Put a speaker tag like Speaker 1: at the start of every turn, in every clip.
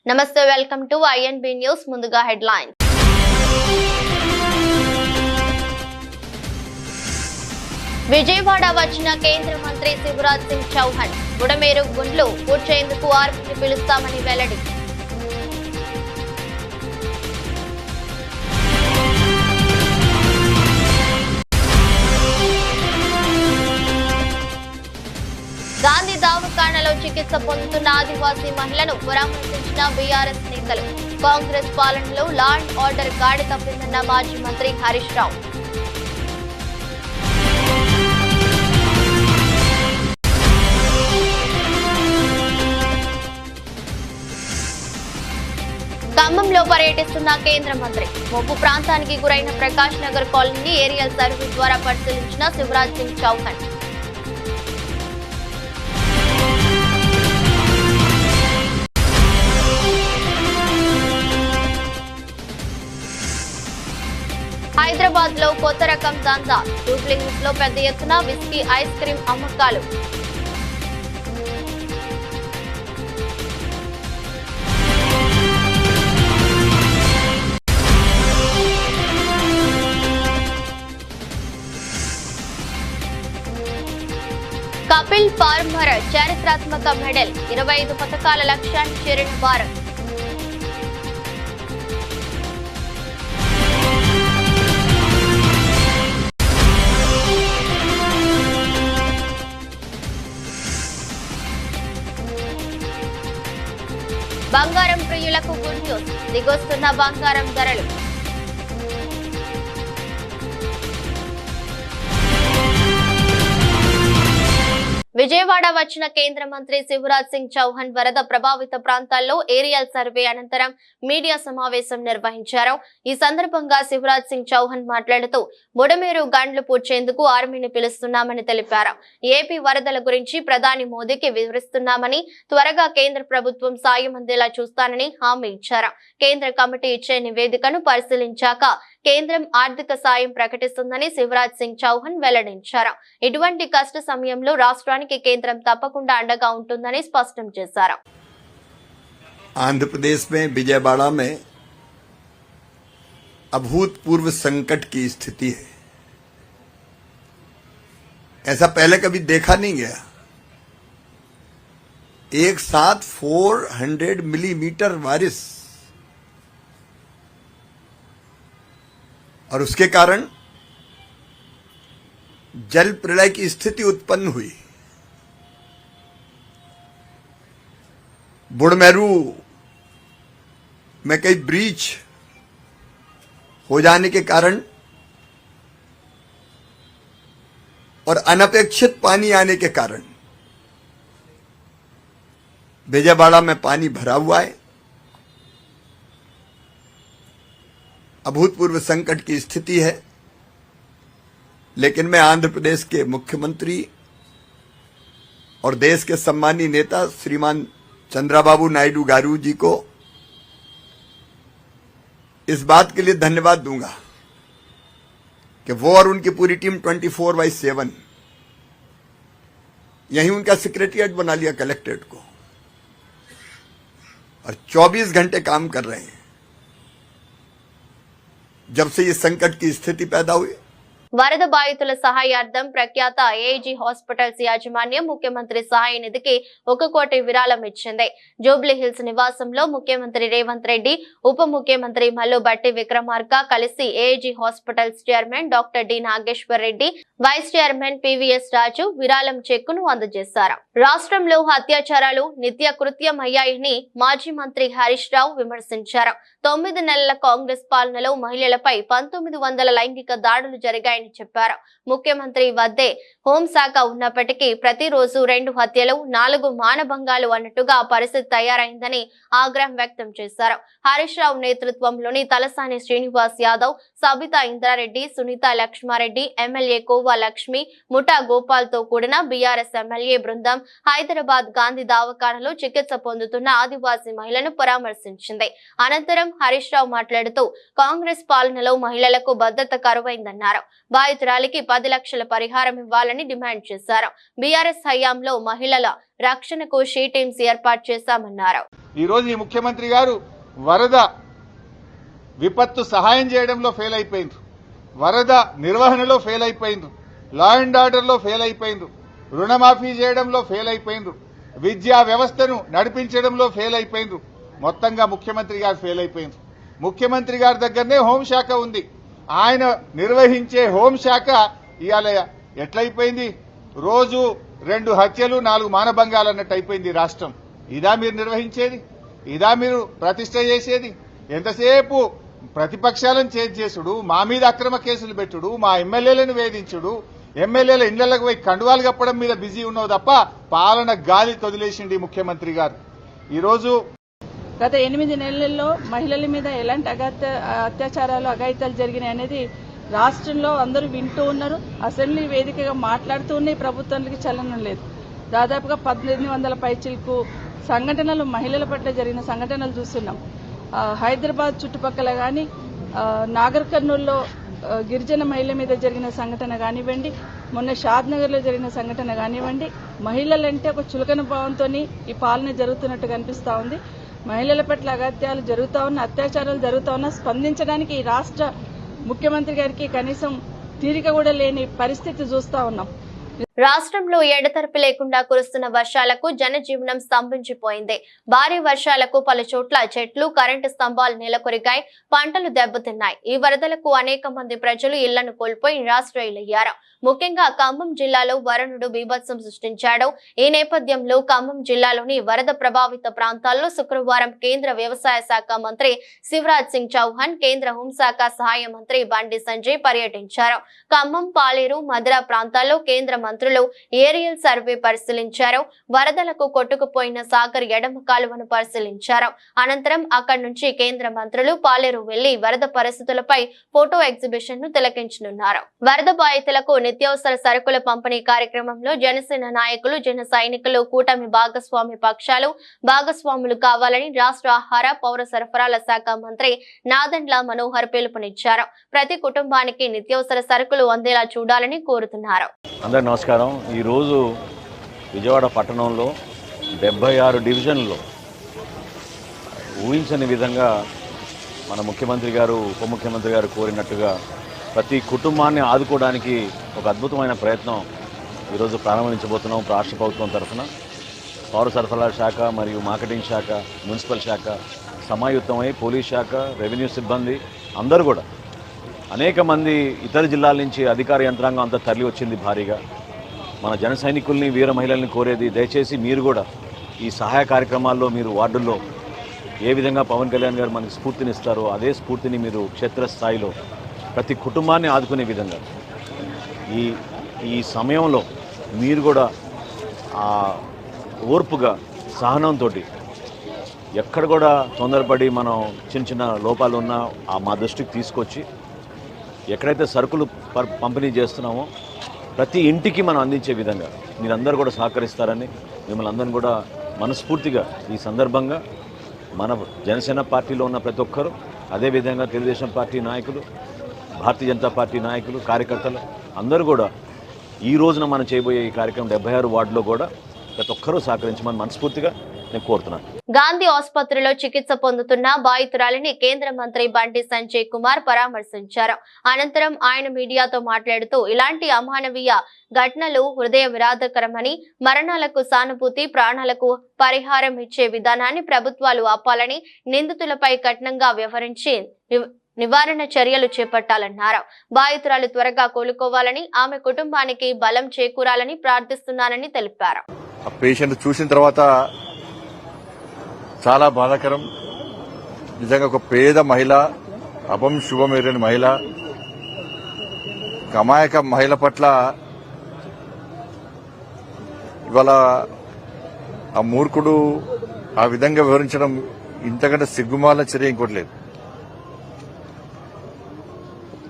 Speaker 1: నమస్తే, welcome to INB news. ముందుగా headlines. Vijayawada వచ్చిన కేంద్ర మంత్రి శివరాజ్ సింగ్ చౌహాన్ బుడమేరు గుండ్లు పూడ్చేందుకు ఆర్మీని పిలుస్తామని వెల్లడి. గాంధీ దవాఖానలో చికిత్స పొందుతున్న ఆదివాసీ మహిళను పరామర్శించిన బీఆర్ఎస్ నేతలు. కాంగ్రెస్ పాలనలో లా అండ్ ఆర్డర్ గాడి తప్పిందన్న మాజీ మంత్రి హరీష్ రావు. ఖమ్మంలో పర్యటిస్తున్న కేంద్ర మంత్రి. ముప్పు ప్రాంతానికి గురైన ప్రకాష్ నగర్ కాలనీని ఏరియల్ సర్వే ద్వారా పరిశీలించిన శివరాజ్ సింగ్ చౌహాన్. హైదరాబాద్ లో కొత్త రకం దందా. డూప్లింగ్స్ లో పెద్ద ఎత్తున విస్కీ ఐస్ క్రీమ్ అమ్మకాలు. కపిల్ పార్మర్ చారిత్రాత్మక మెడల్. 25 పథకాల లక్ష్యాన్ని చేరిన భారత్. బంగారం ప్రియులకు గుడ్ న్యూస్. దిగొస్తున్న బంగారం ధరలు. విజయవాడ వచ్చిన కేంద్ర మంత్రి శివరాజ్ సింగ్ చౌహాన్ వరద ప్రభావిత ప్రాంతాల్లో ఏరియల్ సర్వే అనంతరం మీడియా సమావేశం నిర్వహించారు. ఈ సందర్భంగా శివరాజ్ సింగ్ చౌహాన్ మాట్లాడుతూ బుడమేరు గండ్లు పూడ్చేందుకు ఆర్మీని పిలుస్తున్నామని తెలిపారు. ఏపీ వరదల గురించి ప్రధాని మోదీకి వివరిస్తున్నామని, త్వరగా కేంద్ర ప్రభుత్వం సాయం అందేలా చూస్తానని హామీ ఇచ్చారు. కేంద్ర కమిటీ ఇచ్చే నివేదికను పరిశీలించాక కేంద్రం ఆర్థిక సాయం ప్రకటిస్తుందని శివరాజ్ సింగ్ చౌహాన్ వెల్లడించారు. ఇటువంటి కష్ట సమయంలో రాష్ట్రానికి కేంద్రం తప్పకుండా అండగా ఉంటుందని స్పష్టం చేశారు.
Speaker 2: आंध्र में विजयवाड़ा में अभूतपूर्व संकट की स्थिति है. ऐसा पहले कभी देखा नहीं गया. एक साथ 400 मिलीमीटर बारिश और उसके कारण जल प्रलय की स्थिति उत्पन्न हुई. बुडमेरू में कई ब्रीच हो जाने के कारण और अनपेक्षित पानी आने के कारण विजयवाड़ा में पानी भरा हुआ है. अभूतपूर्व संकट की स्थिति है. लेकिन मैं आंध्र प्रदेश के मुख्यमंत्री और देश के सम्मानीय नेता श्रीमान चंद्राबाबू नायडू गारू जी को इस बात के लिए धन्यवाद दूंगा कि वो और उनकी पूरी टीम 24/7 यहीं उनका सेक्रेटरिएट बना लिया कलेक्ट्रेट को और 24 घंटे काम कर रहे हैं. जब से ये संकट की स्थिति पैदा हुई,
Speaker 1: వరద బాధితుల సహాయార్థం ప్రఖ్యాత ఏఐజీ హాస్పిటల్స్ యాజమాన్యం ముఖ్యమంత్రి సహాయ నిధికి 1 కోటి విరాళం ఇచ్చింది. జూబ్లీ హిల్స్ నివాసంలో ముఖ్యమంత్రి రేవంత్ రెడ్డి, ఉప ముఖ్యమంత్రి మల్లు బట్టి విక్రమార్క కలిసి AIG hospitals chairman doctor D Nageshwar Reddy, vice chairman PVS Raju విరాళం చెక్కును అందజేశారు. రాష్ట్రంలో అత్యాచారాలు నిత్య కృత్యమయ్యాయని మాజీ మంత్రి హరీష్ రావు విమర్శించారు. 9 నెలల కాంగ్రెస్ పాలనలో మహిళలపై 1900 లైంగిక దాడులు జరిగాయని చెప్పారు. ముఖ్యమంత్రి వద్దే హోంశాఖ ఉన్నప్పటికీ ప్రతిరోజు 2 హత్యలు, 4 మానభంగాలు అన్నట్టుగా పరిస్థితి తయారైందని ఆగ్రహం వ్యక్తం చేశారు. హరీష్ రావు నేతృత్వంలోని తలసాని శ్రీనివాస్ యాదవ్, సబితా ఇంద్రారెడ్డి, సునీత లక్ష్మారెడ్డి, ఎమ్మెల్యే కోవా లక్ష్మి, ముఠా గోపాల్ తో కూడిన బీఆర్ఎస్ ఎమ్మెల్యే బృందం హైదరాబాద్ గాంధీ దవాఖానలో చికిత్స పొందుతున్న ఆదివాసీ మహిళను పరామర్శించింది. అనంతరం హరీష్ రావు మాట్లాడుతూ కాంగ్రెస్ పాలనలో మహిళలకు భద్రత కరువైందన్నారు. బాధితురాలికి 10 లక్షల పరిహారం ఇవ్వాలని డిమాండ్ చేశారు. బీఆర్ఎస్ హయాంలో మహిళల రక్షణకు షీ టీమ్స్ ఏర్పాటు చేశామన్నారు.
Speaker 3: ఈ రోజు ఈ ముఖ్యమంత్రి గారు వరద విపత్తు సహాయం చేయడంలో ఫెయిల్ అయిపోయింది, వరద నిర్వహణలో ఫెయిల్ అయిపోయింది, లా అండ్ ఆర్డర్లో ఫెయిల్ అయిపోయింది, రుణమాఫీ చేయడంలో ఫెయిల్ అయిపోయింది, విద్యా వ్యవస్థను నడిపించడంలో ఫెయిల్ అయిపోయింది. మొత్తంగా ముఖ్యమంత్రి గారు ఫెయిల్ అయిపోయింది. ముఖ్యమంత్రి గారి దగ్గరనే హోంశాఖ ఉంది. ఆయన నిర్వహించే హోంశాఖ ఇవాళ ఎట్లయిపోయింది? రోజు 2 హత్యలు 4 మానభంగాలు అన్నట్టు అయిపోయింది రాష్ట్రం. ఇదా మీరు నిర్వహించేది? ఇదా మీరు ప్రతిష్ట చేసేది? ఎంతసేపు ప్రతిపక్షాలను చేంజ్ చేసుడు, మా మీద అక్రమ కేసులు పెట్టుడు, మా ఎమ్మెల్యేలను వేధించుడు, ఎమ్మెల్యేల ఇళ్లకు పోయి కండువాలు కప్పడం మీద బిజీ ఉన్నావు తప్ప పాలన గాలి వదిలేసింది ముఖ్యమంత్రి గారు. ఈరోజు
Speaker 4: గత 8 నెలల్లో మహిళల మీద ఎలాంటి అత్యాచారాలు అఘాయిత్యాలు జరిగినాయి అనేది రాష్ట్రంలో అందరూ వింటూ ఉన్నారు. అసెంబ్లీ వేదికగా మాట్లాడుతూ ఉన్నాయి. ప్రభుత్వానికి చలనం లేదు. దాదాపుగా 1800 పైచిలకు సంఘటనలు మహిళల పట్ల జరిగిన సంఘటనలు చూస్తున్నాం. హైదరాబాద్ చుట్టుపక్కల కానీ, నాగర్ కర్నూల్లో గిరిజన మహిళల మీద జరిగిన సంఘటన కానివ్వండి, మొన్న షాద్నగర్లో జరిగిన సంఘటన కానివ్వండి, మహిళలంటే ఒక చులకన భావంతో ఈ పాలన జరుగుతున్నట్టు కనిపిస్తూ ఉంది. మహిళల పట్ల అగత్యాలు జరుగుతూ ఉన్న, అత్యాచారాలు జరుగుతూ ఉన్నా స్పందించడానికి ఈ రాష్ట్ర ముఖ్యమంత్రి గారికి కనీసం తీరిక కూడా లేని పరిస్థితి చూస్తూ ఉన్నాం.
Speaker 1: రాష్ట్రంలో ఎడతెరిపి లేకుండా కురుస్తున్న వర్షాలకు జనజీవనం స్తంభించిపోయింది. భారీ వర్షాలకు పలు చోట్ల చెట్లు, కరెంటు స్తంభాలు నెలకొరిగాయి, పంటలు దెబ్బతిన్నాయి. ఈ వరదలకు అనేక మంది ప్రజలు ఇళ్లను కోల్పోయి నిరాశ్రయులయ్యారు. ముఖ్యంగా ఖమ్మం జిల్లాలో వరుణుడు బీభత్సం సృష్టించాడు. ఈ నేపథ్యంలో ఖమ్మం జిల్లాలోని వరద ప్రభావిత ప్రాంతాల్లో శుక్రవారం కేంద్ర వ్యవసాయ శాఖ మంత్రి శివరాజ్ సింగ్ చౌహాన్, కేంద్ర హోంశాఖ సహాయ మంత్రి బండి సంజయ్ పర్యటించారు. ఖమ్మం, పాలేరు, మధుర ప్రాంతాల్లో కేంద్ర మంత్రులు ఏరియల్ సర్వే పరిశీలించారు. వరదలకు కొట్టుకుపోయిన సాగర్ ఎడమ కాలువను పరిశీలించారు. అనంతరం అక్కడి నుంచి కేంద్ర మంత్రులు పాలేరు వెళ్లి వరద పరిస్థితులపై ఫోటో ఎగ్జిబిషన్ ను తిలకించనున్నారు. వరద బాధితులకు నిత్యావసర సరుకుల పంపిణీ కార్యక్రమంలో జనసేన నాయకులు, జన సైనికులు, కూటమి భాగస్వాములు కావాలని రాష్ట్ర ఆహార, పౌర సరఫరాల శాఖ మంత్రి నాదెండ్ల మనోహర్ పిలుపునిచ్చారు. ప్రతి కుటుంబానికి నిత్యావసర సరుకులు అందేలా చూడాలని కోరుతున్నారు.
Speaker 5: అందరికీ నమస్కారం. ఈరోజు విజయవాడ పట్టణంలో 76 డివిజన్లో ఊహించని విధంగా మన ముఖ్యమంత్రి గారు, ఉప ముఖ్యమంత్రి గారు కోరినట్టుగా ప్రతి కుటుంబాన్ని ఆదుకోవడానికి ఒక అద్భుతమైన ప్రయత్నం ఈరోజు ప్రారంభించబోతున్నాం. రాష్ట్ర ప్రభుత్వం తరఫున పౌర సరఫరాల శాఖ మరియు మార్కెటింగ్ శాఖ, మున్సిపల్ శాఖ సమాయుత్తమై పోలీస్ శాఖ, రెవెన్యూ సిబ్బంది అందరూ కూడా, అనేక మంది ఇతర జిల్లాల నుంచి అధికార యంత్రాంగం అంతా తరలి వచ్చింది భారీగా. మన జన సైనికుల్ని, వీర మహిళల్ని కోరేది, దయచేసి మీరు కూడా ఈ సహాయ కార్యక్రమాల్లో మీరు వార్డుల్లో ఏ విధంగా పవన్ కళ్యాణ్ గారు మనకి స్ఫూర్తినిస్తారో అదే స్ఫూర్తిని మీరు క్షేత్రస్థాయిలో ప్రతి కుటుంబాన్ని ఆదుకునే విధంగా ఈ సమయంలో మీరు కూడా ఓర్పుగా, సహనంతో, ఎక్కడ కూడా తొందరపడి మనం చిన్న లోపాలు ఉన్నా మా దృష్టికి తీసుకొచ్చి ఎక్కడైతే సరుకులు పంపిణీ చేస్తున్నామో ప్రతి ఇంటికి మనం అందించే విధంగా మీరందరూ కూడా సహకరిస్తారని మిమ్మల్ని అందరిని కూడా మనస్ఫూర్తిగా ఈ సందర్భంగా మన జనసేన పార్టీలో ఉన్న ప్రతి ఒక్కరూ, అదేవిధంగా తెలుగుదేశం పార్టీ నాయకులు, భారతీయ జనతా పార్టీ నాయకులు, కార్యకర్తలు అందరూ కూడా ఈ రోజున మనం చేయబోయే ఈ కార్యక్రమం 76 వార్డులో కూడా ప్రతి ఒక్కరూ సహకరించమని మనస్ఫూర్తిగా నేను కోరుతున్నాను.
Speaker 1: గాంధీ ఆసుపత్రిలో చికిత్స పొందుతున్న బాధితురాలిని కేంద్ర మంత్రి బండి సంజయ్ కుమార్ పరామర్శించారు. అనంతరం ఆయన మీడియాతో మాట్లాడుతూ ఇలాంటి అమానవీయ ఘటనలు హృదయ విరాధకరమని, మరణాలకు సానుభూతి, ప్రాణాలకు పరిహారం ఇచ్చే విధానాన్ని ప్రభుత్వాలు ఆపాలని, నిందితులపై కఠినంగా వ్యవహరించి నివారణ చర్యలు చేపట్టాలన్నారు. బాధితురాలు త్వరగా కోలుకోవాలని, ఆమె కుటుంబానికి బలం చేకూరాలని ప్రార్థిస్తున్నానని తెలిపారు.
Speaker 6: పేషెంట్ చూసిన తర్వాత చాలా బాధాకరం. నిజంగా ఒక పేద మహిళ, అపం శుభం ఎరని మహిళ, అమాయక మహిళ పట్ల ఇవాళ ఆ మూర్ఖుడు ఆ విధంగా వివరించడం ఇంతకంటే సిగ్గుమాలిన చర్య ఇంకోటి లేదు.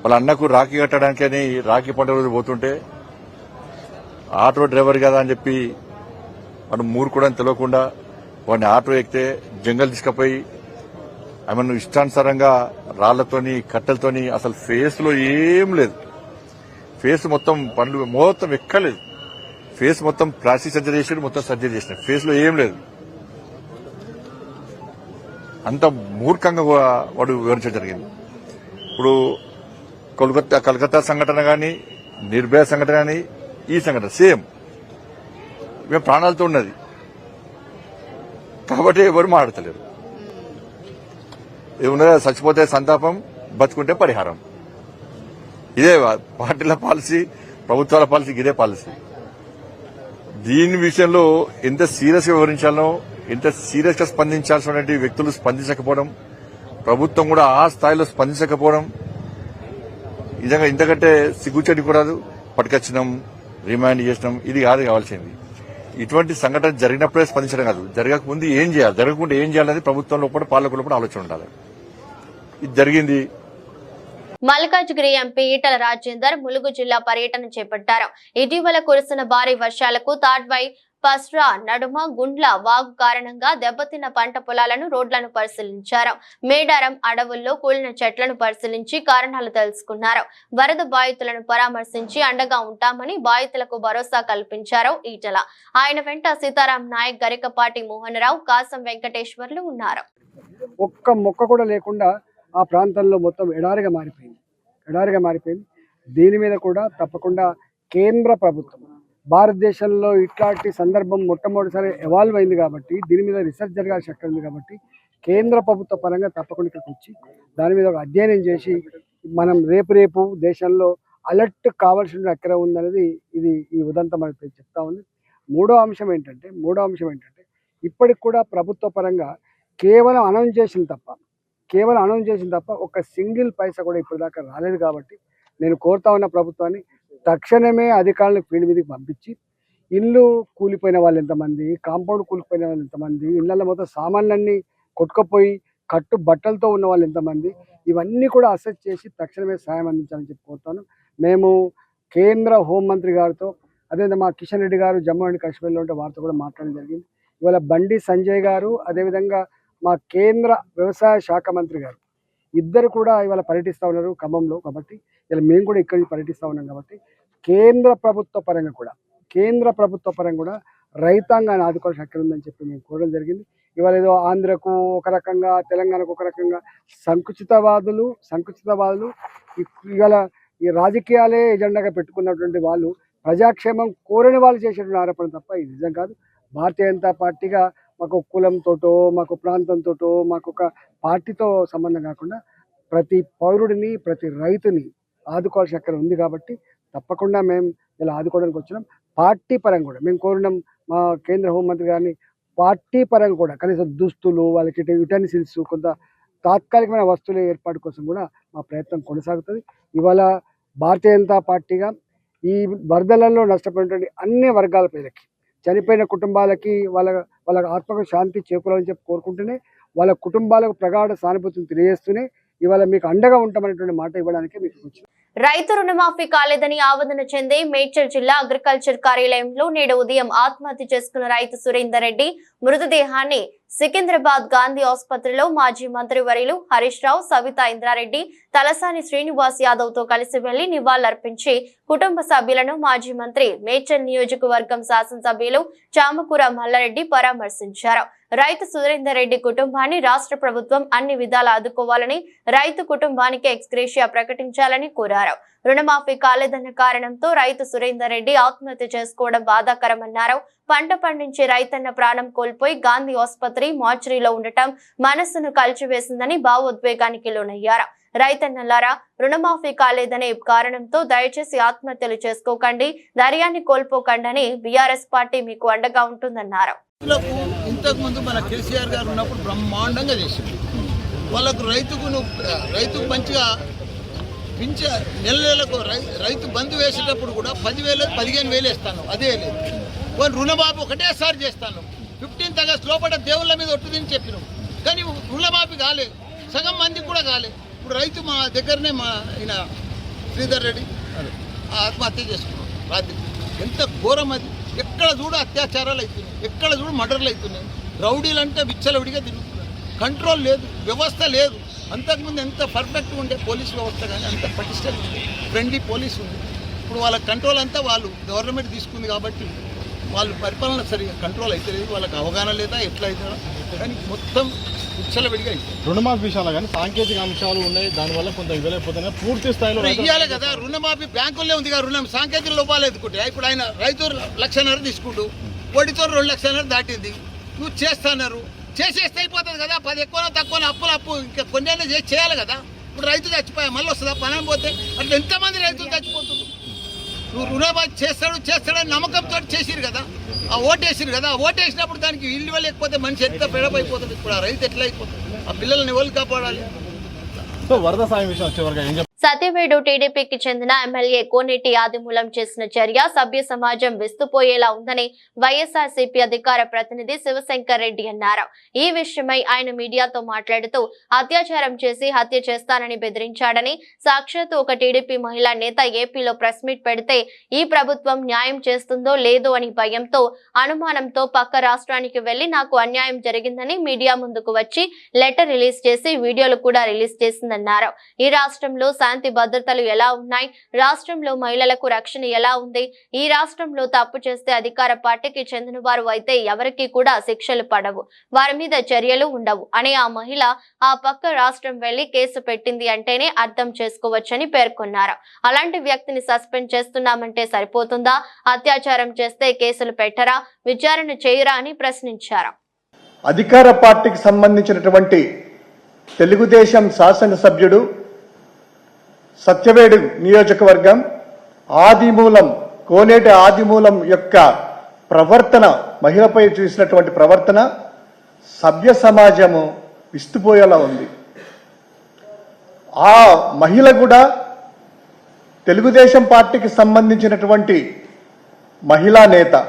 Speaker 6: వాళ్ళ అన్నకు రాఖీ కట్టడానికని రాఖీ పండుగ రోజు పోతుంటే ఆటో డ్రైవర్ కదా అని చెప్పి వాడు మూర్ఖుడు అని తెలియకుండా వాడిని ఆటో ఎక్కితే జంగల్ తీసుకుపోయి ఆమెను ఇష్టానుసారంగా రాళ్లతోని, కట్టెలతోని, అసలు ఫేస్ లో ఏం లేదు, ఫేస్ మొత్తం పండ్లు మొత్తం ఎక్కలేదు, ఫేస్ మొత్తం ప్లాస్టిక్ సర్జరీ చేసాడు, మొత్తం సర్జరీ చేసిన ఫేస్ లో ఏం లేదు. అంత మూర్ఖంగా వాడు వివరించడం జరిగింది. ఇప్పుడు కలకత్తా సంఘటన కానీ, నిర్భయ సంఘటన కానీ, ఈ సంఘటన సేమ్ మేము ప్రాణాలతో ఉన్నది కాబట్టి ఎవరు మాట్లాడతలేరు. ఏమున్నదా, చచ్చిపోతే సంతాపం, బతుకుంటే పరిహారం. ఇదే పార్టీల పాలసీ, ప్రభుత్వాల పాలసీ, ఇదే పాలసీ. దీని విషయంలో ఎంత సీరియస్ గా వివరించాలో, ఎంత సీరియస్ గా స్పందించాల్సిన వ్యక్తులు స్పందించకపోవడం, ప్రభుత్వం కూడా ఆ స్థాయిలో స్పందించకపోవడం నిజంగా ఇంతకంటే సిగ్గుచెడి కూడా పట్టుకొచ్చినాం, రిమాండ్ చేసినాం, ఇది కాదు కావాల్సింది. ఇటువంటి సంఘటన జరిగినప్పుడే స్పందించడం కాదు, జరగకముందు ఏం చేయాలి, జరగకుండా ఏం చేయాలనేది ప్రభుత్వంలో కూడా పాలకులు కూడా ఆలోచన ఉండాలి. ఇది జరిగింది.
Speaker 1: మల్కాజ్గిరి ఎంపీ ఈటల రాజేందర్ ములుగు జిల్లా పర్యటన చేపట్టారు. ఇటీవల కురిసిన భారీ వర్షాలకు తాడ్వై, పస్రా నడుమ గుండ్ల వాగు కారణంగా దెబ్బతిన్న పంట పొలాలను, రోడ్లను పరిశీలించారు. మేడారం అడవుల్లో కూలిన చెట్లను పరిశీలించి కారణాలు తెలుసుకున్నారు. వరద బాధితులను పరామర్శించి అండగా ఉంటామని బాధితులకు భరోసా కల్పించారు ఈటల. ఆయన వెంట సీతారాం నాయక్, గరికపాటి మోహన్ రావు, కాసం వెంకటేశ్వర్లు ఉన్నారు.
Speaker 7: ఒక్క మొక్క కూడా లేకుండా ఆ ప్రాంతంలో మొత్తం ఎడారిగా మారిపోయింది. దీని మీద కూడా తప్పకుండా కేంద్ర ప్రభుత్వం, భారతదేశంలో ఇట్లాంటి సందర్భం మొట్టమొదటిసారి ఎవాల్వ్ అయింది కాబట్టి, దీని మీద రీసెర్చ్ జరగాల్సిన అక్కడ ఉంది కాబట్టి, కేంద్ర ప్రభుత్వ పరంగా తప్పకుండా ఇక్కడికి వచ్చి దాని మీద ఒక అధ్యయనం చేసి మనం రేపు దేశంలో అలర్ట్ కావాల్సిన ఎక్కడ ఉందనేది ఇది ఈ ఉదంతం మనకి చెప్తా ఉంది. మూడో అంశం ఏంటంటే ఇప్పటికి కూడా ప్రభుత్వ పరంగా కేవలం అనౌన్స్ చేసిన తప్ప ఒక సింగిల్ పైసా కూడా ఇప్పటిదాకా రాలేదు. కాబట్టి నేను కోరుతా ఉన్న ప్రభుత్వాన్ని తక్షణమే అధికారులను ఫీల్డ్ మీదకి పంపించి, ఇల్లు కూలిపోయిన వాళ్ళు ఎంతమంది, కాంపౌండ్ కూలిపోయిన వాళ్ళు ఎంతమంది, ఇళ్లలో మొత్తం సామాన్లన్నీ కొట్టుకుపోయి కట్టు బట్టలతో ఉన్న వాళ్ళు ఎంతమంది, ఇవన్నీ కూడా అసెస్ చేసి తక్షణమే సాయం అందించాలని చెప్పి కోరుతాను. మేము కేంద్ర హోంమంత్రి గారితో, అదేవిధంగా మా కిషన్ రెడ్డి గారు జమ్మూ అండ్ కాశ్మీర్లో ఉంటే వారితో కూడా మాట్లాడడం జరిగింది. ఇవాళ బండి సంజయ్ గారు, అదేవిధంగా మా కేంద్ర వ్యవసాయ శాఖ మంత్రి గారు ఇద్దరు కూడా ఇవాళ పర్యటిస్తూ ఉన్నారు ఖమ్మంలో. కాబట్టి ఇలా మేము కూడా ఇక్కడ పర్యటిస్తూ ఉన్నాం. కాబట్టి కేంద్ర ప్రభుత్వ పరంగా కూడా రైతాంగాన్ని ఆదుకోవాల్సిన హక్కు ఉందని చెప్పి మేము కోరడం జరిగింది. ఇవాళ ఏదో ఆంధ్రకు ఒక రకంగా, తెలంగాణకు ఒక రకంగా సంకుచితవాదులు ఇవాళ ఈ రాజకీయాలే ఎజెండాగా పెట్టుకున్నటువంటి వాళ్ళు ప్రజాక్షేమం కోరని వాళ్ళు చేసేటువంటి ఆరోపణ తప్ప ఇది నిజం కాదు. భారతీయ జనతా పార్టీగా మాకు కులంతోటో, మాకు ప్రాంతంతోటో, మాకు ఒక పార్టీతో సంబంధం కాకుండా ప్రతి పౌరుడిని, ప్రతి రైతుని ఆదుకోవాల్సిన అక్కడ ఉంది. కాబట్టి తప్పకుండా మేము ఇలా ఆదుకోవడానికి వచ్చినాం. పార్టీ పరంగా కూడా మేము కోరినాం మా కేంద్ర హోంమంత్రి గారిని, పార్టీ పరంగా కూడా కనీసం దుస్తులు, వాళ్ళకి యుటెన్సిల్స్, కొంత తాత్కాలికమైన వస్తువుల ఏర్పాటు కోసం కూడా మా ప్రయత్నం కొనసాగుతుంది. ఇవాళ భారతీయ జనతా పార్టీగా ఈ వరదలలో నష్టపోయినటువంటి అన్ని వర్గాల ప్రజలకి, చనిపోయిన కుటుంబాలకి వాళ్ళ ఆత్మకు శాంతి చేకూరాలని చెప్పి కోరుకుంటూనే, వాళ్ళ కుటుంబాలకు ప్రగాఢ సానుభూతిని తెలియజేస్తూనే ఇవాళ మీకు అండగా ఉంటామనేటువంటి మాట ఇవ్వడానికి మీకు వచ్చింది.
Speaker 1: రైతు రుణమాఫీ కాలేదని ఆవేదన చెంది మేడ్చల్ జిల్లా అగ్రికల్చర్ కార్యాలయంలో నేడు ఉదయం ఆత్మహత్య చేసుకున్న రైతు సురేందర్ రెడ్డి మృతదేహాన్ని సికింద్రాబాద్ గాంధీ ఆసుపత్రిలో మాజీ మంత్రి వర్యులు హరీష్ రావు, సవితా ఇంద్రారెడ్డి, తలసాని శ్రీనివాస్ యాదవ్ తో కలిసి వెళ్లి నివాళులర్పించి కుటుంబ సభ్యులను మాజీ మంత్రి, మేడ్చల్ నియోజకవర్గం శాసనసభ్యులు చామకూర మల్లారెడ్డి పరామర్శించారు. రైతు సురేందర్ రెడ్డి కుటుంబాన్ని రాష్ట్ర ప్రభుత్వం అన్ని విధాలా ఆదుకోవాలని, రైతు కుటుంబానికి ఎక్స్గ్రేషియా ప్రకటించాలని కోరారు. రుణమాఫీ కాలేదన్న కారణంతో రైతు సురేందర్ రెడ్డి ఆత్మహత్య చేసుకోవడం బాధాకరమన్నారు. పంట పండించే రైతన్న ప్రాణం కోల్పోయి గాంధీ ఆసుపత్రి మార్చురీలో ఉండటం మనస్సును కలిచివేసిందని భావోద్వేగానికి లోనయ్యారు. రైతన్నలారా, రుణమాఫీ కాలేదనే కారణంతో దయచేసి ఆత్మహత్యలు చేసుకోకండి, ధైర్యాన్ని కోల్పోకండి, బీఆర్ఎస్ పార్టీ మీకు అండగా ఉంటుందన్నారు.
Speaker 8: ఇంతకు ముందు మన కేసీఆర్ గారు ఉన్నప్పుడు బ్రహ్మాండంగా చేసింది. వాళ్ళకు రైతుకు మంచిగా నెలకు రైతు బంధు వేసేటప్పుడు కూడా 10,000 15,000 వేస్తాను, అదే లేదు. వాళ్ళు రుణమాఫీ ఒకటేసారి చేస్తాను. 15th ఆగస్టు లోపల దేవుళ్ళ మీద ఒట్టుదని చెప్పినాం, కానీ రుణమాఫీ కాలే, సగం మందికి కూడా కాలే. ఇప్పుడు రైతు మా దగ్గరనే మా ఆయన శ్రీధర్ రెడ్డి ఆత్మహత్య చేసుకున్నాం రాత్రి. ఎంత ఘోరం అది! ఎక్కడ చూడు అత్యాచారాలు అవుతున్నాయి, ఎక్కడ చూడు మర్డర్లు అవుతున్నాయి. రౌడీలు అంటే విచ్చలవిడిగా తిరుగుతున్నారు, కంట్రోల్ లేదు, వ్యవస్థ లేదు. అంతకుముందు ఎంత పర్ఫెక్ట్గా ఉండే పోలీస్ వ్యవస్థ, కానీ అంత పటిష్టంగా ఉంది, ఫ్రెండ్లీ పోలీస్ ఉంది. ఇప్పుడు వాళ్ళ కంట్రోల్ అంతా వాళ్ళు గవర్నమెంట్ తీసుకుంది కాబట్టి వాళ్ళు పరిపాలన సరిగా కంట్రోల్ అయితే లేదు, వాళ్ళకి అవగాహన లేదా ఎట్లా అవుతుందో కానీ మొత్తం విచ్చలవిడిగా అయిపోయింది.
Speaker 9: రుణమాఫీ విషయంలో కానీ సాంకేతిక అంశాలు ఉన్నాయి, దానివల్ల కొంత ఇవ్వలేకపోతున్నాయి. పూర్తి స్థాయిలో
Speaker 8: ఇవ్వాలి కదా, రుణమాఫీ బ్యాంకుల్లో ఉంది కదా, రుణం సాంకేతిక లోపాలు ఎదుర్కొంటే ఇప్పుడు ఆయన రైతు 1,00,000 తీసుకుంటూ వడ్డీతో 2,00,000 దాటింది. నువ్వు చేస్తున్నారు, చేసేస్తే అయిపోతుంది కదా, 10 ఎక్కువ తక్కువ అప్పు ఇంకా కొన్ని చేసి చేయాలి కదా. ఇప్పుడు రైతు చచ్చిపోయా మళ్ళీ వస్తుందా పనం పోతే? అట్లా ఎంతమంది రైతులు చచ్చిపోతున్నారు. నువ్వు రుణమాఫీ చేస్తాడని నమ్మకంతో చేసిరు కదా, ఆ ఓటేసిరు కదా, ఆ ఓటేసినప్పుడు దానికి ఇల్లు లేకపోతే మనిషి ఎంత పెడపైపోతుంది. ఇప్పుడు ఆ రైతు ఎట్లా అయిపోతుంది? ఆ పిల్లల్ని ఎవరు కాపాడాలి?
Speaker 9: సో వరద సాయం విషయం వచ్చేవరకు ఏం
Speaker 1: సత్యవేడు టీడీపీకి చెందిన ఎమ్మెల్యే కోనేటి ఆదిమూలం చేసిన చర్య సభ్య సమాజం విస్తుపోయేలా ఉందని వైఎస్ఆర్సీపీ అధికార ప్రతినిధి శివశంకర్ రెడ్డి అన్నారు. ఈ విషయమై ఆయన మీడియాతో మాట్లాడుతూ అత్యాచారం చేసి హత్య చేస్తానని బెదిరించాడని, సాక్షాత్తు ఒక టీడీపీ మహిళా నేత ఏపీలో ప్రెస్ మీట్ పెడితే ఈ ప్రభుత్వం న్యాయం చేస్తుందో లేదో అని భయంతో అనుమానంతో పక్క రాష్ట్రానికి వెళ్లి నాకు అన్యాయం జరిగిందని మీడియా ముందుకు వచ్చి లెటర్ రిలీజ్ చేసి వీడియోలు కూడా రిలీజ్ చేసిందన్నారు. ఈ రాష్ట్రంలో శాంతి భద్రతలు ఎలా ఉన్నాయి, రాష్ట్రంలో మహిళలకు రక్షణ ఎలా ఉంది, ఈ రాష్ట్రంలో తప్పు చేస్తే అధికార పార్టీకి చెందిన వారు అయితే ఎవరికి కూడా శిక్షలు పడవు, వారి మీద చర్యలు ఉండవు అని ఆ మహిళ ఆ పక్క రాష్ట్రం వెళ్లి కేసు పెట్టింది అంటేనే అర్థం చేసుకోవచ్చని పేర్కొన్నారు. అలాంటి వ్యక్తిని సస్పెండ్ చేస్తున్నామంటే సరిపోతుందా? అత్యాచారం చేస్తే కేసులు పెట్టరా, విచారణ చేయరా అని ప్రశ్నించారు.
Speaker 10: అధికార పార్టీకి సంబంధించినటువంటి తెలుగుదేశం శాసనసభ్యుడు సత్యవేడు నియోజకవర్గం ఆదిమూలం కోనేటి ఆదిమూలం యొక్క ప్రవర్తన, మహిళపై చూసినటువంటి ప్రవర్తన సభ్య సమాజము విస్తుపోయేలా ఉంది. ఆ మహిళ కూడా తెలుగుదేశం పార్టీకి సంబంధించినటువంటి మహిళా నేత.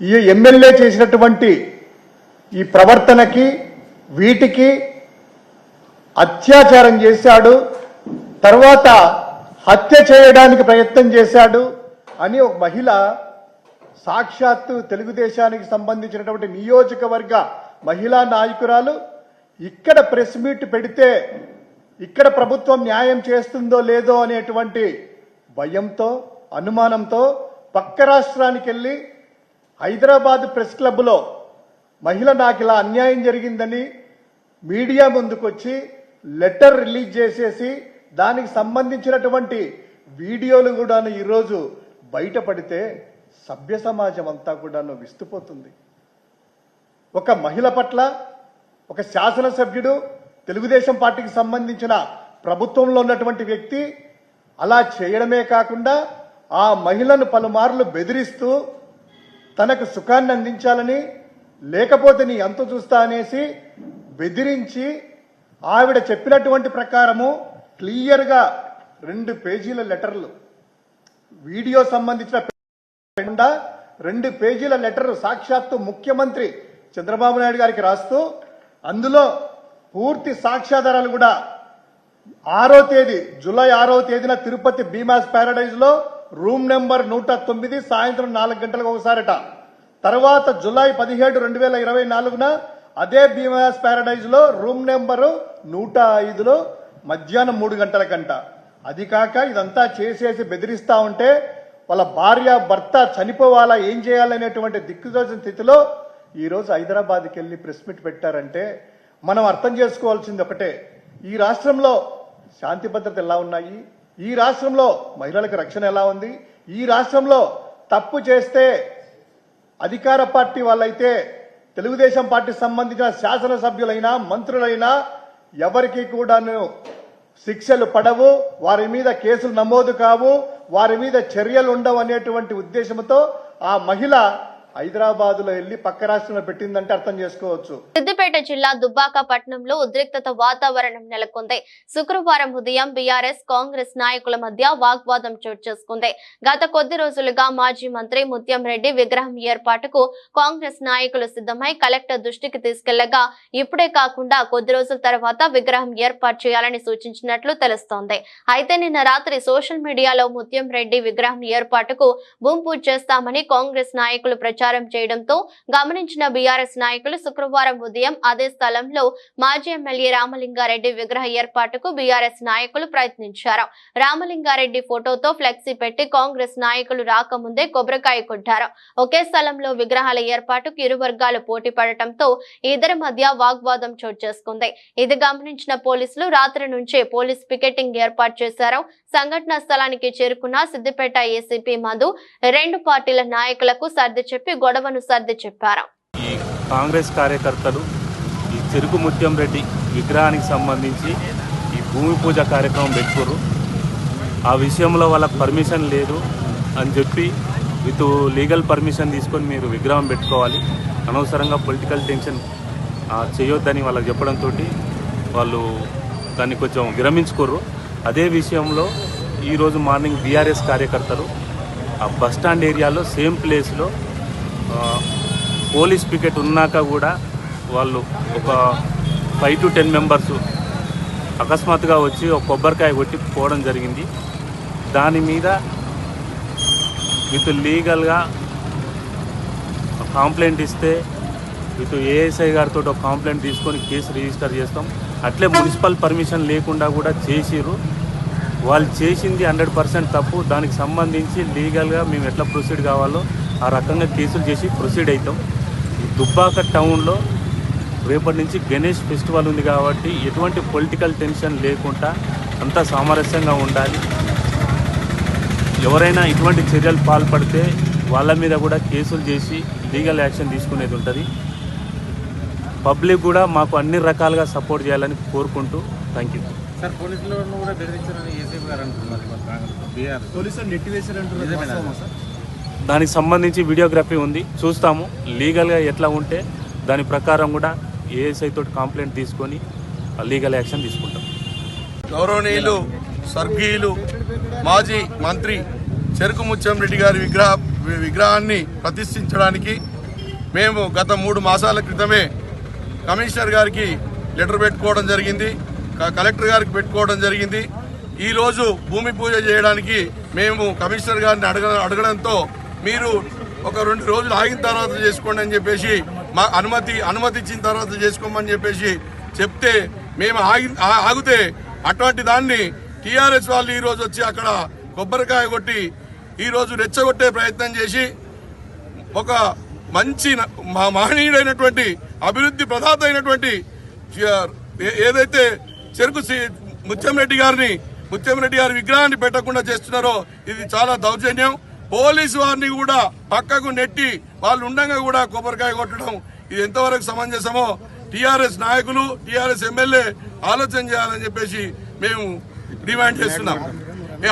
Speaker 10: ఈ ఎమ్మెల్యే చేసినటువంటి ఈ ప్రవర్తనకి వీటికి అత్యాచారం చేశాడు, తర్వాత హత్య చేయడానికి ప్రయత్నం చేశాడు అని ఒక మహిళ సాక్షాత్తు తెలుగుదేశానికి సంబంధించినటువంటి నియోజకవర్గ మహిళా నాయకురాలు ఇక్కడ ప్రెస్ మీట్ పెడితే ఇక్కడ ప్రభుత్వం న్యాయం చేస్తుందో లేదో అనేటువంటి భయంతో అనుమానంతో పక్క రాష్ట్రానికి వెళ్ళి హైదరాబాద్ ప్రెస్ క్లబ్లో మహిళ నాకు ఇలా అన్యాయం జరిగిందని మీడియా ముందుకొచ్చి లెటర్ రిలీజ్ చేసేసి దానికి సంబంధించినటువంటి వీడియోలు కూడాను ఈరోజు బయటపడితే సభ్య సమాజం అంతా కూడాను విస్తుపోతుంది. ఒక మహిళ పట్ల ఒక శాసనసభ్యుడు తెలుగుదేశం పార్టీకి సంబంధించిన ప్రభుత్వంలో ఉన్నటువంటి వ్యక్తి అలా చేయడమే కాకుండా ఆ మహిళను పలుమార్లు బెదిరిస్తూ తనకు సుఖాన్ని అందించాలని, లేకపోతే నీ అంత చూస్తా అనేసి బెదిరించి ఆవిడ చెప్పినటువంటి ప్రకారము క్లియర్గా 2 పేజీల లెటర్లు, వీడియో సంబంధించిన 2 పేజీల లెటర్ సాక్షాత్తు ముఖ్యమంత్రి చంద్రబాబు నాయుడు గారికి రాస్తూ అందులో పూర్తి సాక్ష్యాధారాలు కూడా 6వ తేదీ జూలై 6వ తేదీన తిరుపతి భీమాస్ ప్యారడైజ్ లో రూమ్ నెంబర్ 109 సాయంత్రం 4 గంటలకు ఒకసారట. తర్వాత జూలై 17, 2024 అదే భీమాస్ ప్యారడైజ్ లో రూమ్ నెంబరు 105లో మధ్యాహ్నం 3 గంటలకంట. అది కాక ఇదంతా చేసేసి బెదిరిస్తా ఉంటే వాళ్ళ భార్య భర్త చనిపోవాలా, ఏం చేయాలనేటువంటి దిక్కుదోచిన స్థితిలో ఈరోజు హైదరాబాద్కి వెళ్ళి ప్రెస్ మీట్ పెట్టారంటే మనం అర్థం చేసుకోవాల్సింది ఒకటే, ఈ రాష్ట్రంలో శాంతి భద్రత ఎలా ఉన్నాయి, ఈ రాష్ట్రంలో మహిళలకు రక్షణ ఎలా ఉంది, ఈ రాష్ట్రంలో తప్పు చేస్తే అధికార పార్టీ వాళ్ళైతే తెలుగుదేశం పార్టీకి సంబంధించిన శాసనసభ్యులైనా మంత్రులైనా ఎవరికి కూడాను శిక్షలు పడవు, వారి మీద కేసులు నమోదు కావు, వారి మీద చర్యలు ఉండవు అనేటువంటి ఉద్దేశంతో ఆ మహిళ హైదరాబాద్లో వెళ్లి పక్క రాష్ట్రంలో పెట్టిందంటే అర్థం చేసుకోవచ్చు.
Speaker 1: సిద్దిపేట జిల్లా దుబ్బాక పట్టణంలో ఉద్రిక్తత వాతావరణం నెలకొంది. శుక్రవారం ఉదయం బీఆర్ఎస్ కాంగ్రెస్ నాయకుల మధ్య వాగ్వాదం చోటు చేసుకుంది. గత కొద్ది రోజులుగా మాజీ మంత్రి ముత్యం రెడ్డి విగ్రహం ఏర్పాటుకు కాంగ్రెస్ నాయకులు సిద్ధమై కలెక్టర్ దృష్టికి తీసుకెళ్లగా ఇప్పుడే కాకుండా కొద్ది రోజుల తర్వాత విగ్రహం ఏర్పాటు చేయాలని సూచించినట్లు తెలుస్తోంది. అయితే నిన్న రాత్రి సోషల్ మీడియాలో ముత్యం రెడ్డి విగ్రహం ఏర్పాటుకు భూమి పూజ చేస్తామని కాంగ్రెస్ నాయకులు ప్రచారం ప్రచారం చేయడంతో గమనించిన బీఆర్ఎస్ నాయకులు శుక్రవారం ఉదయం అదే స్థలంలో మాజీ ఎమ్మెల్యే రామలింగారెడ్డి విగ్రహ ఏర్పాటుకు బీఆర్ఎస్ నాయకులు ప్రయత్నించారు. రామలింగారెడ్డి ఫోటోతో ఫ్లెక్సీ పెట్టి కాంగ్రెస్ నాయకులు రాకముందే కొబ్బరికాయ కొట్టారు. ఒకే స్థలంలో విగ్రహాల ఏర్పాటుకు ఇరు వర్గాలు పోటీ పడటంతో ఇద్దరి మధ్య వాగ్వాదం చోటు చేసుకుంది. ఇది గమనించిన పోలీసులు రాత్రి నుంచే పోలీస్ పికెటింగ్ ఏర్పాటు చేశారు. సంఘటనా స్థలానికి చేరుకున్న సిద్దిపేట ఏసీపీ మధు రెండు పార్టీల నాయకులకు సర్ది చెప్పి గొడవను సర్ది చెప్పారు.
Speaker 11: ఈ కాంగ్రెస్ కార్యకర్తలు ఈ చెరుకు ముత్యం రెడ్డి విగ్రహానికి సంబంధించి ఈ భూమి పూజ కార్యక్రమం పెట్టుకోరు. ఆ విషయంలో వాళ్ళకి పర్మిషన్ లేదు అని చెప్పి విత్ లీగల్ పర్మిషన్ తీసుకొని మీరు విగ్రహం పెట్టుకోవాలి, అనవసరంగా పొలిటికల్ టెన్షన్ చేయొద్దని వాళ్ళకి చెప్పడంతో వాళ్ళు దాన్ని కొంచెం విరమించుకోరు. అదే విషయంలో ఈరోజు మార్నింగ్ బీఆర్ఎస్ కార్యకర్తలు ఆ బస్టాండ్ ఏరియాలో సేమ్ ప్లేస్లో పోలీస్ పికెట్ ఉన్నాక కూడా వాళ్ళు ఒక 5 to 10 మెంబర్స్ అకస్మాత్తుగా వచ్చి ఒక కొబ్బరికాయ కొట్టి పోవడం జరిగింది. దాని మీద విత్ లీగల్గా కంప్లైంట్ ఇస్తే విత్ ఏఎస్ఐ గారితో ఒక కంప్లైంట్ తీసుకొని కేసు రిజిస్టర్ చేస్తాం. అట్లే మున్సిపల్ పర్మిషన్ లేకుండా కూడా చేసిర్రు. వాళ్ళు చేసింది 100% తప్పు. దానికి సంబంధించి లీగల్గా మేము ఎట్లా ప్రొసీడ్ కావాలో ఆ రకంగా కేసులు చేసి ప్రొసీడ్ అవుతాం. దుబ్బాక టౌన్లో రేపటి నుంచి గణేష్ ఫెస్టివల్ ఉంది కాబట్టి ఎటువంటి పొలిటికల్ టెన్షన్ లేకుండా అంతా సామరస్యంగా ఉండాలి. ఎవరైనా ఇటువంటి చర్యలు పాల్పడితే వాళ్ళ మీద కూడా కేసులు చేసి లీగల్ యాక్షన్ తీసుకునేది ఉంటుంది. పబ్లిక్ కూడా మాకు అన్ని రకాలుగా సపోర్ట్ చేయాలని కోరుకుంటూ థ్యాంక్ యూ.
Speaker 9: సార్ పోలీసులను కూడా బెదిరించారని ఏసీపీ గారు అంటున్నారు. పోలీసులు నెట్టివేశారంటున్నారు.
Speaker 11: దానికి సంబంధించి వీడియోగ్రఫీ ఉంది, చూస్తాము. లీగల్గా ఎట్లా ఉంటే దాని ప్రకారం కూడా ఏఎస్ఐ తోటి కంప్లైంట్ తీసుకొని లీగల్ యాక్షన్ తీసుకుంటాం.
Speaker 12: గౌరవనీయులు స్వర్గీయులు మాజీ మంత్రి చెరుకు ముత్యం రెడ్డి గారి విగ్రహాన్ని ప్రతిష్ఠించడానికి మేము గత 3 మాసాల క్రితమే కమిషనర్ గారికి లెటర్ పెట్టుకోవడం జరిగింది, కలెక్టర్ గారికి పెట్టుకోవడం జరిగింది. ఈరోజు భూమి పూజ చేయడానికి మేము కమిషనర్ గారిని అడగడంతో మీరు ఒక 2 రోజులు ఆగిన తర్వాత చేసుకోండి అని చెప్పేసి మా అనుమతి ఇచ్చిన తర్వాత చేసుకోమని చెప్పేసి చెప్తే మేము ఆగితే అటువంటి దాన్ని టీఆర్ఎస్ వాళ్ళు ఈరోజు వచ్చి అక్కడ కొబ్బరికాయ కొట్టి ఈరోజు రెచ్చగొట్టే ప్రయత్నం చేసి ఒక మంచి మహనీయుడైనటువంటి అభివృద్ధి ప్రదాత అయినటువంటి ఏదైతే చెరుకు ముత్యం రెడ్డి గారి విగ్రహాన్ని పెట్టకుండా చేస్తున్నారో ఇది చాలా దౌర్జన్యం. పోలీసు వారిని కూడా పక్కకు నెట్టి వాళ్ళు ఉండగా కూడా కొబ్బరికాయ కొట్టడం ఇది ఎంతవరకు సమంజసమో టీఆర్ఎస్ నాయకులు టీఆర్ఎస్ ఎమ్మెల్యే ఆలోచన చేయాలని చెప్పేసి మేము డిమాండ్ చేస్తున్నాం.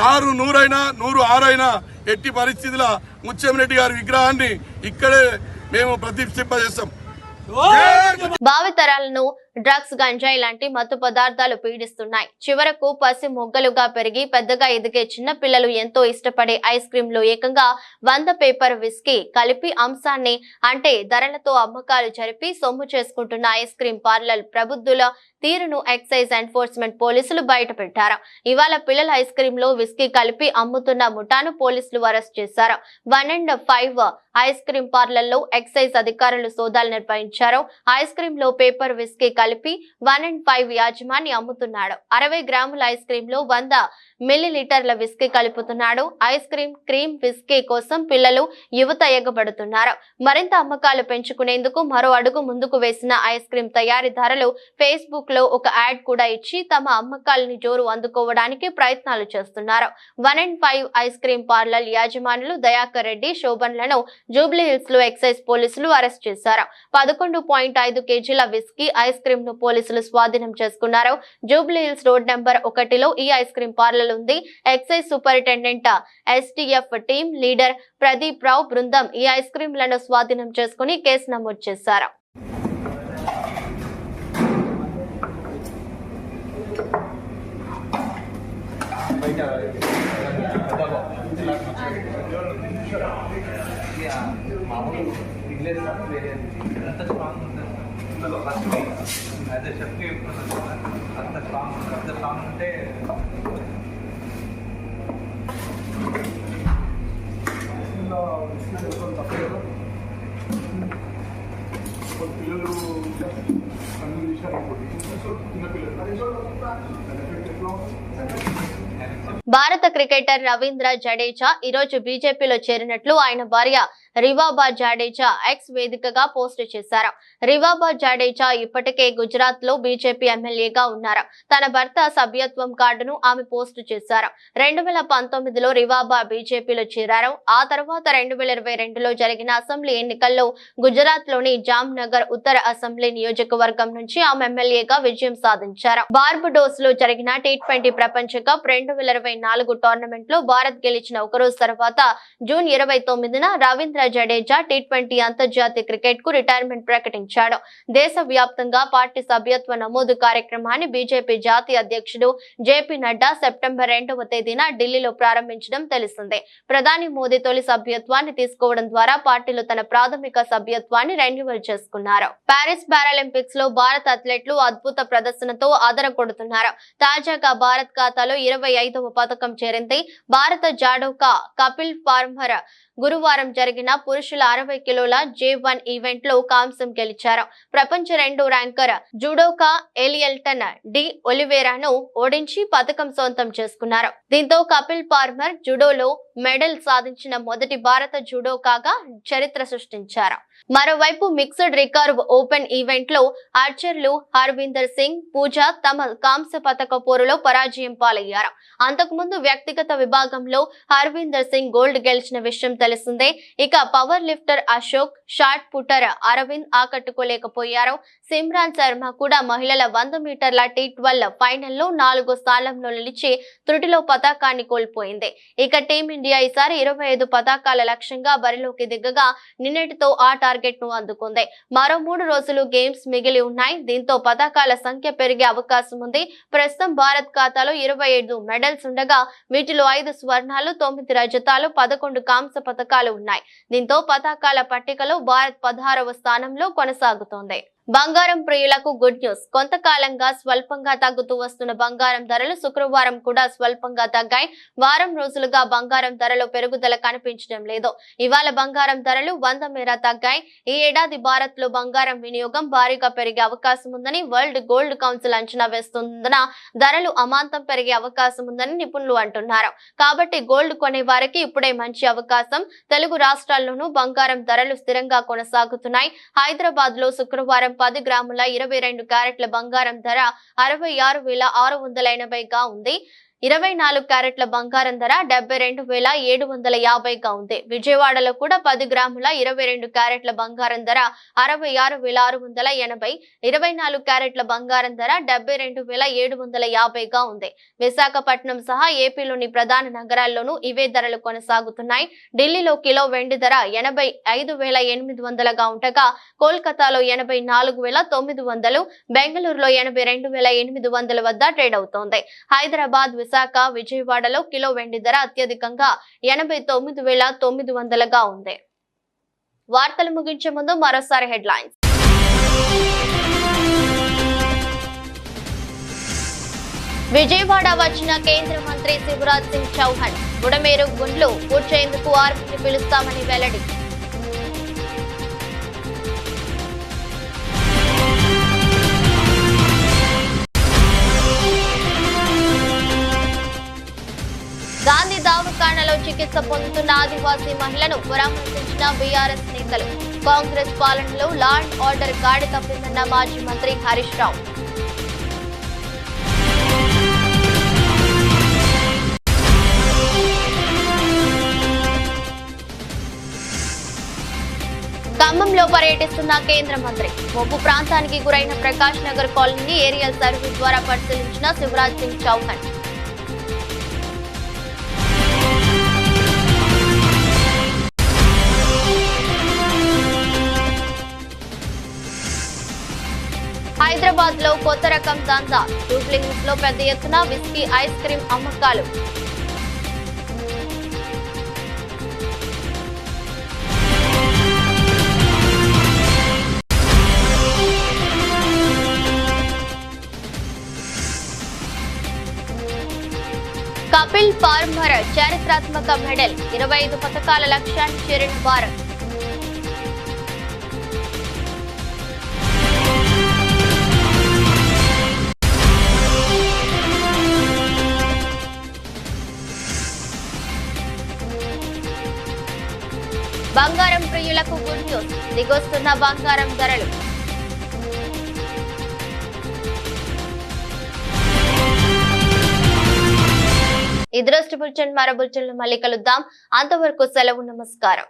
Speaker 12: 6, 100 అయినా ఎట్టి పరిస్థితుల ముత్యం రెడ్డి గారి విగ్రహాన్ని ఇక్కడే మేము ప్రతిష్ఠింపజేస్తాం.
Speaker 1: భావితరాలను డ్రగ్స్, గంజాయి లాంటి మత్తు పదార్థాలు పీడిస్తున్నాయి. చివరకు పసి మొగ్గలుగా పెరిగి పెద్దగా ఎదిగే చిన్న పిల్లలు ఎంతో ఇష్టపడే ఐస్ క్రీమ్ లో ఏకంగా 100 పేపర్ విస్కీ కలిపి అంశాన్ని అంటే ధరలతో అమ్మకాలు జరిపి సొమ్ము చేసుకుంటున్న ఐస్ క్రీమ్ పార్లర్ ప్రబుద్ధుల తీరును ఎక్సైజ్ ఎన్ఫోర్స్మెంట్ పోలీసులు బయటపెట్టారు. ఇవాళ పిల్లల ఐస్ క్రీమ్ లో విస్కీ కలిపి అమ్ముతున్న ముఠాను పోలీసులు అరెస్ట్ చేశారు. 1 and 5 ఐస్ క్రీమ్ పార్లర్ లో ఎక్సైజ్ అధికారులు సోదాలు నిర్వహించారు. ఐస్ క్రీమ్ లో పేపర్ విస్కీ కలిపి 1 and 5 యాజమాని అమ్ముతున్నాడు. 60 గ్రాముల ఐస్ క్రీమ్ లో 100 మిల్లీలీటర్ల విస్కీ కలుపుతున్నాడు. ఐస్ క్రీమ్ విస్కీ కోసం పిల్లలు, యువత ఎగబడుతున్నారు. మరింత అమ్మకాలు పెంచుకునేందుకు మరో అడుగు ముందుకు వేసిన ఐస్ క్రీమ్ తయారీదారులు ఫేస్బుక్ లో ఒక యాడ్ కూడా ఇచ్చి తమ అమ్మకాలని జోరు అందుకోవడానికి ప్రయత్నాలు చేస్తున్నారు. 1 and 5 ఐస్ క్రీమ్ పార్లర్ యాజమానులు దయాకర్ రెడ్డి, శోభన్లను జూబ్లీ హిల్స్ లో ఎక్సైజ్ పోలీసులు అరెస్ట్ చేశారు. 11.5 కేజీల విస్కీ ఐస్ క్రీమ్ ను పోలీసులు స్వాధీనం చేసుకున్నారు. జూబ్లీ హిల్స్ రోడ్ నెంబర్ 1లో ఈ ఐస్ క్రీమ్ పార్లర్ ఉంది. Excise superintendent STF team leader Pradeep Rao బృందం ఈ ఐస్ క్రీంలను స్వాధీనం చేసుకుని కేసు నమోదు చేశారు. భారత క్రికెటర్ రవీంద్ర జడేజా ఈ రోజు బీజేపీలో చేరినట్లు ఆయన భార్య రివాబా జడేజా ఎక్స్ వేదికగా పోస్ట్ చేశారు. రివాబా జడేజా ఇప్పటికే గుజరాత్ లో బీజేపీ ఎమ్మెల్యేగా ఉన్నారు. తన భర్త సభ్యత్వం కార్డును ఆమె పోస్టు చేశారు. 2019లో రివాబా బీజేపీలో చేరారు. ఆ తర్వాత 2022లో జరిగిన అసెంబ్లీ ఎన్నికల్లో గుజరాత్ లోని జామ్నగర్ ఉత్తర అసెంబ్లీ నియోజకవర్గం నుంచి ఆమె ఎమ్మెల్యేగా విజయం సాధించారు. బార్బడోస్ లో జరిగిన T20 ప్రపంచ కప్ 2024 టోర్నమెంట్ లో భారత్ గెలిచిన ఒకరోజు తర్వాత జూన్ 29న రవీంద్ర జడేజా T20 అంతర్జాతీయ క్రికెట్ కు రిటైర్మెంట్ ప్రకటించాడు. దేశవ్యాప్తంగా పార్టీ సభ్యత్వ నమోదు కార్యక్రమాన్ని బీజేపీ జాతీయ అధ్యక్షుడు జేపీ నడ్డా సెప్టెంబర్ 2వ తేదీన ఢిల్లీలో ప్రారంభించడం తెలిసిందే. ప్రధాని మోదీ తొలి సభ్యత్వాన్ని తీసుకోవడం ద్వారా పార్టీలో తన ప్రాథమిక సభ్యత్వాన్ని రెన్యువల్ చేసుకున్నారు. పారిస్ పారాలింపిక్స్ లో భారత అథ్లెట్లు అద్భుత ప్రదర్శనతో అదరగొడుతున్నారు. తాజాగా భారత్ ఖాతాలో 25వ పథకం చేరింది. భారత జాడోకా కపిల్ పార్మర్ గురువారం జరిగిన పురుషుల 60 కిలోల J1 ఈవెంట్ లో కాంస్యం గెలిచారు. ప్రపంచ 2 ర్యాంకర్ జుడోకా ఎలియల్టన్ డి ఒలివేరాను ఓడించి పథకం సొంతం చేసుకున్నారు. దీంతో కపిల్ పార్మర్ జుడోలో మెడల్ సాధించిన మొదటి భారత జుడోకాగా చరిత్ర సృష్టించారు. మరోవైపు మిక్స్డ్ రికర్వ్ ఓపెన్ ఈవెంట్ లో ఆర్చర్లు హర్విందర్ సింగ్, పూజా తమ కాంస్య పథక పోరులో పరాజయం పాలయ్యారు. అంతకుముందు వ్యక్తిగత విభాగంలో హర్విందర్ సింగ్ గోల్డ్ గెలిచిన విషయం తెలిసిందే. ఇక power lifter Ashok, shot putter Arvind ఆకట్టుకోలేకపోయారు. సిమ్రాన్ శర్మ కూడా మహిళల 100 మీటర్ల T12 ఫైనల్లో 4వ స్థానంలో నిలిచి త్రుటిలో పతాకాన్ని కోల్పోయింది. ఇక టీమిండియా ఈసారి 25 పతాకాల లక్ష్యంగా బరిలోకి దిగగా నిన్నటితో ఆ టార్గెట్ ను అందుకుంది. మరో 3 రోజులు గేమ్స్ మిగిలి ఉన్నాయి. దీంతో పతాకాల సంఖ్య పెరిగే అవకాశం ఉంది. ప్రస్తుతం భారత్ ఖాతాలో 25 మెడల్స్ ఉండగా వీటిలో 5 స్వర్ణాలు, 9 రజతాలు, 11 కాంస్య పతకాలు ఉన్నాయి. దీంతో పతాకాల పట్టికలో భారత్ 16వ స్థానంలో కొనసాగుతోంది. బంగారం ప్రియులకు గుడ్ న్యూస్. కొంతకాలంగా స్వల్పంగా తగ్గుతూ వస్తున్న బంగారం ధరలు శుక్రవారం కూడా స్వల్పంగా తగ్గాయి. వారం రోజులుగా బంగారం ధరలో పెరుగుదల కనిపించడం లేదు. ఇవాళ బంగారం ధరలు 100 మేర తగ్గాయి. ఈ ఏడాది భారత్ లో బంగారం వినియోగం భారీగా పెరిగే అవకాశం ఉందని వరల్డ్ గోల్డ్ కౌన్సిల్ అంచనా వేస్తున్నందున ధరలు అమాంతం పెరిగే అవకాశం ఉందని నిపుణులు అంటున్నారు. కాబట్టి గోల్డ్ కొనే వారికి ఇప్పుడే మంచి అవకాశం. తెలుగు రాష్ట్రాల్లోనూ బంగారం ధరలు స్థిరంగా కొనసాగుతున్నాయి. హైదరాబాద్ లో శుక్రవారం 10 గ్రాముల 22 క్యారెట్ల బంగారం ధర 66,680గా ఉంది. 24 క్యారెట్ల బంగారం ధర 72,750గా ఉంది. విజయవాడలో కూడా 10 గ్రాముల 22 క్యారెట్ల బంగారం ధర 66,680, 24 క్యారెట్ల బంగారం ధర 72,750గా ఉంది. విశాఖపట్నం సహా ఏపీలోని ప్రధాన నగరాల్లోనూ ఇవే ధరలు కొనసాగుతున్నాయి. ఢిల్లీలో కిలో వెండి ధర 85,800గా ఉండగా కోల్కతాలో 84,900, బెంగళూరులో 82,800 వద్ద ట్రేడ్ అవుతోంది. హైదరాబాద్, విశాఖ, విజయవాడలో కిలో వెండి ధర అత్యధికంగా 89,900గా ఉంది. వార్తలు ముగించే ముందు మరోసారి హెడ్లైన్స్. విజయవాడ వచ్చిన కేంద్ర మంత్రి శివరాజ్ సింగ్ చౌహాన్ బుడమేరు గుండ్లు పూడ్చేందుకు ఆర్మీని పిలుస్తామని వెల్లడి. గాంధీ దవాఖానాలో చికిత్స పొందుతున్న ఆదివాసీ మహిళను పరామర్శించిన బీఆర్ఎస్ నేతలు. కాంగ్రెస్ పాలనలో లా అండ్ ఆర్డర్ గాడి తప్పిందన్న మాజీ మంత్రి హరీష్ రావు. ఖమ్మంలో పర్యటిస్తున్న కేంద్ర మంత్రి. ముప్పు ప్రాంతానికి గురైన ప్రకాష్ నగర్ కాలనీని ఏరియల్ సర్వే ద్వారా పరిశీలించిన శివరాజ్ సింగ్ చౌహాన్. హైదరాబాద్ లో కొత్త రకం దందా. జూబ్లీహిల్స్ లో పెద్ద ఎత్తున విస్కీ, ఐస్ క్రీం అమ్మకాలు. కపిల్ పార్మర్ చారిత్రాత్మక మెడల్. 25 పతకాల లక్ష్యాన్ని చేరిన భారత్. న్యూస్. దిగొస్తున్న బంగారం ధరలు. ఈ దృష్టి బులెటిన్ మరో బులెటిన్లో మళ్ళీ కలుద్దాం. అంతవరకు సెలవు. నమస్కారం.